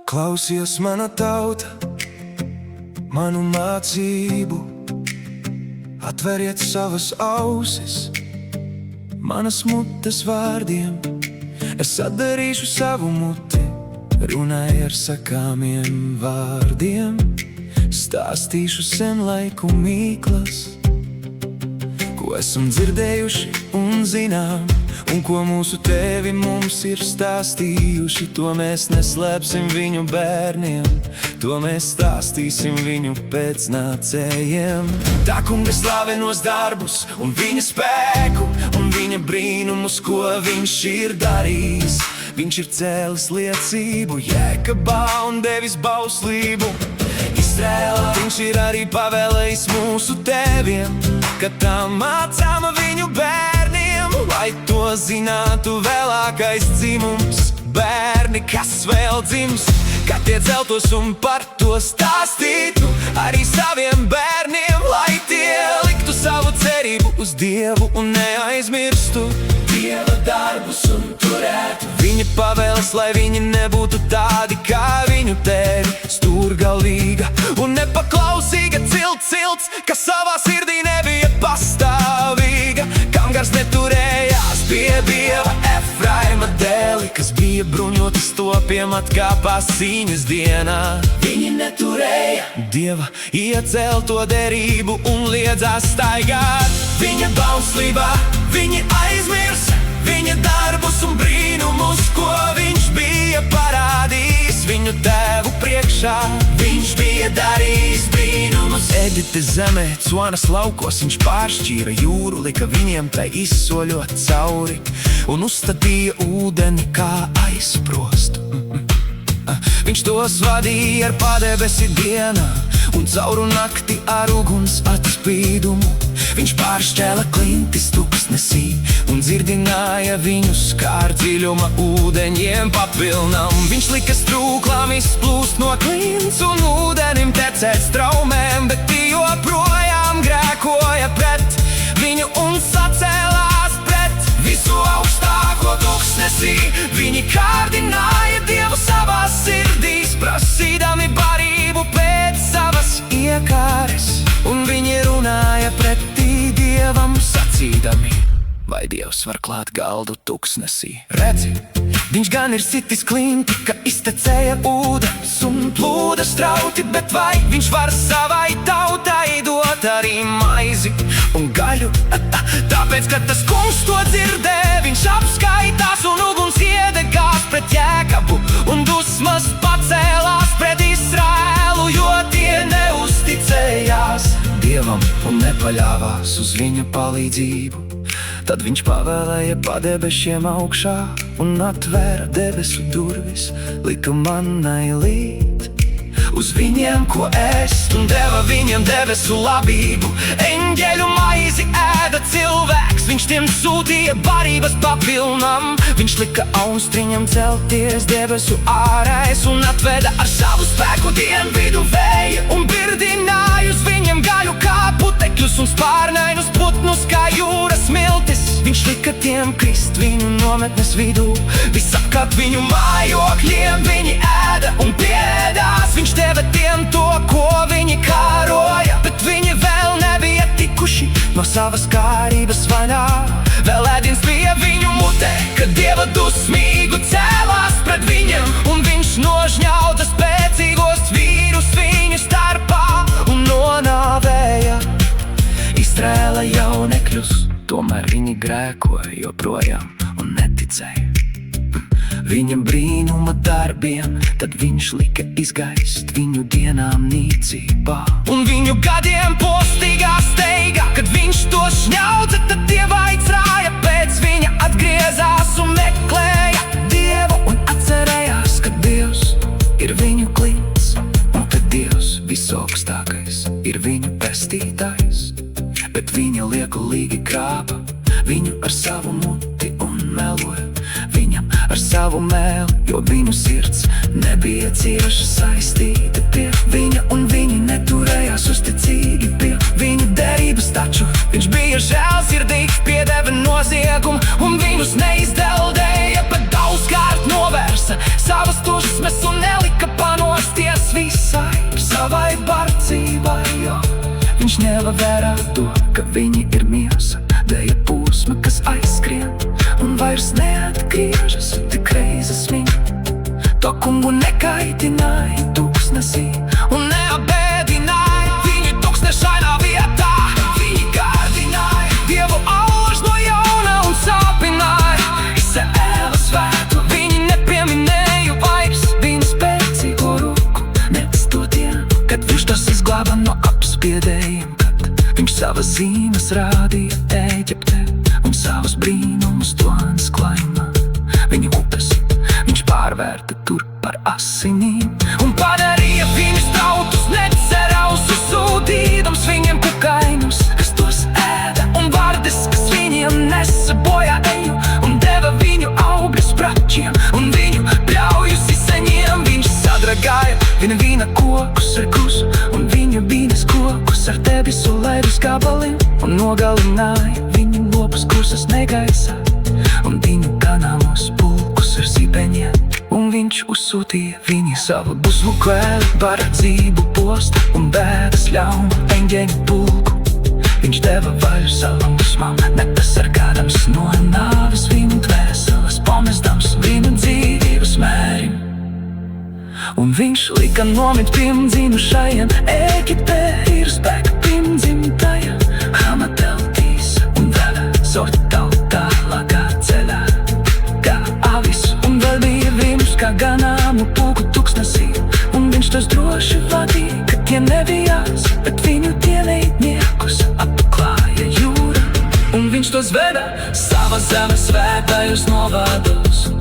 Klausies, mana tauta, manu mācību, atveriet savas ausis, manas mutes vārdiem. Es atdarīšu savu muti, runāju ar sakāmiem vārdiem. Stāstīšu senlaiku mīklas, ko esam dzirdējuši un zinām, un ko mūsu tēvi mums ir stāstījuši. To mēs neslēpsim viņu bērniem, to mēs stāstīsim viņu pēcnācējiem. Tā kunga slavenos darbus un viņa spēku un viņa brīnumus, ko viņš ir darījis. Viņš ir cēlis liecību Jēkabā un devis bauslību Izrēlā. Viņš ir arī pavēlējis mūsu tēviem, kad tā mācām viņu bērniem, lai to zinātu vēlākais dzimums. Bērni, kas vēl dzims, kad tie celtos un par to stāstītu arī saviem bērniem, lai tie liktu savu cerību uz Dievu un neaizmirstu Dieva darbus un turētu viņa pavēles, lai viņi nebūtu tādi kā viņu tēvi, stūrgalvīga un nepaklausīga cilts, kas savā sirdī nebija pastāvīga, kam gars neturējās pie Dieva. Efraima dēli, kas bija bruņoti stopiem, atkāpās cīņas dienā. Viņi neturēja Dieva iecelto derību un liedzās staigāt viņa bauslībā. Viņi aizmirsa viņa darbus un brīnumus, ko viņš bija parādījis viņu tēvu priekšā. Viņš bija darījis brīnumus Eģiptes zemē, Cuanas laukos. Viņš pāršķīra jūru, lika viņiem tai izsoļot cauri un uzstādīja ūdeni kā aizprostu. Viņš tos vadīja ar padebesi dienā un cauru nakti ar uguns atspīdumu. Viņš pāršķēla klintis tuksnesī un dzirdināja viņus kā ar dziļuma ūdeņiem papilnam. Viņš lika strūklām izplūst no klints un ūdenim tecēt straumēm, bet tie joprojām grēkoja pret viņu un sacēlās pret visu augstāko tuksnesī. Viņi kārdināja Dievu savās sirdīs, prasīdami barību pēc savas iekāres, un viņi runāja pretī Dievam sacīdami: vai Dievs var klāt galdu tuksnesī? Redzi, viņš gan ir sitis klinti, ka iztecēja ūdens un plūda strauti, bet vai viņš var savai tautai dot arī maizi un gaļu? Tāpēc, kad tas kungs to dzirdē, viņš apskaitās un uguns iedegās pret Jēkabu un dusmas pacēlās pret Izraēlu, jo tie neusticējās Dievam un nepaļāvās uz viņa palīdzību. Tad viņš pavēlēja padebešiem augšā un atvēra debesu durvis, lika mannai līt uz viņiem, ko ēst, un deva viņiem debesu labību. Eņģeļu maizi ēda cilvēks, viņš tiem sūtīja barības papilnam. Viņš lika austriņam celties debesu ārēs un atveda ar savu spēku dienvidu vēju un birdināja uz viņiem gaļu kā putekļus un spārnainus putnus kā jūras miltis. Viņš lika tiem krist viņu nometnes vidū, visapkārt viņu mājokļiem viņi ēda un piedās. Viņš deva tiem to, ko viņi kāroja, bet viņi vēl nebija tikuši no savas kārības vaļā. Vēl ēdiens bija viņu mutē, kad Dieva dusmīgu cēlās pret viņiem, un viņš nožņauda spēcīgos vīrus viņu starpā un nonāvēja Izraēla jaunekļus. Tomēr viņi grēkoja joprojām un neticēja viņa brīnuma darbiem. Tad viņš lika izgaist viņu dienām nīcībā un viņu gadiem postīgā steigā. Kad viņš to šņaudza, tad tie vaicāja pēc viņa, atgriezās un meklēja Dievu un atcerējās, ka Dievs ir viņu klints un ka Dievs visaugstākais ir viņu pestītājs. Bet viņa liekulīgi krāpa viņu ar savu muti un meloja viņam ar savu mēli, jo viņu sirds nebija cieši saistīta pie viņa, un viņi neturējās uzticīgi pie viņu derības. Taču viņš bija žēlsirdīgs, piedeva noziegumu un viņus neizdeldēja, bet daudzkārt novērsa savas dusmas un nelika vērā to, ka viņi ir miesa, dēja pūsma, kas aizskrien un vairs neatgriežas, tik reizes viņa to kungu nekaitināja tūkstnesī un neapbēdināja viņu tūkstnešainā vietā. Viņi gārdināja Dievu auž no jauna un sāpināja Izraēla svēto. Viņi nepieminēja vairs viņa spēcīgo roku, nec to dienu, kad viņš tos izglāba no apspiedējiem, kad viņš savas zīmes rādīja Ēģiptē un savus brīnumus to atklājumā. Viņu upes viņš pārvērta tur par asinīm un padarīja viņus tautus necerausus, sūtīdams viņiem kukaiņus, kas tos ēda, un vardes, kas viņiem nesa bojā eju, un deva viņu augļus pračiem un viņu pļaujus iseņiem. Viņš sadragāja viņa vīna kokus ar krusu un viņu bīnes kokus ar debesu ledus gabaliem un nogalināja viņu lopus kursas negaisā un viņu ganāmos pulkus ar zibeņiem. Un viņš uzsūtīja viņi savu uzlukvēli, baradzību postu un bēdas ļaunu eņģeņu pulku. Viņš deva vaļu savam dusmām, nepasargādams no nāves viņu dvēseles, pamestams viņu dzīvības mērim. Un viņš lika nomirt pirmdzimušajiem Ēģiptē, ir spēka pirmdzimtajiem Hamateltīs un vēl sorti tautā lagā ceļā kā avis, un vēl bija viņš kā ganāmu pulku tūkstnesī, un viņš tos droši vadīja, ka tie nebijās, bet viņu ienaidniekus apklāja jūra. Un viņš tos veda sava zemes svētajos novādos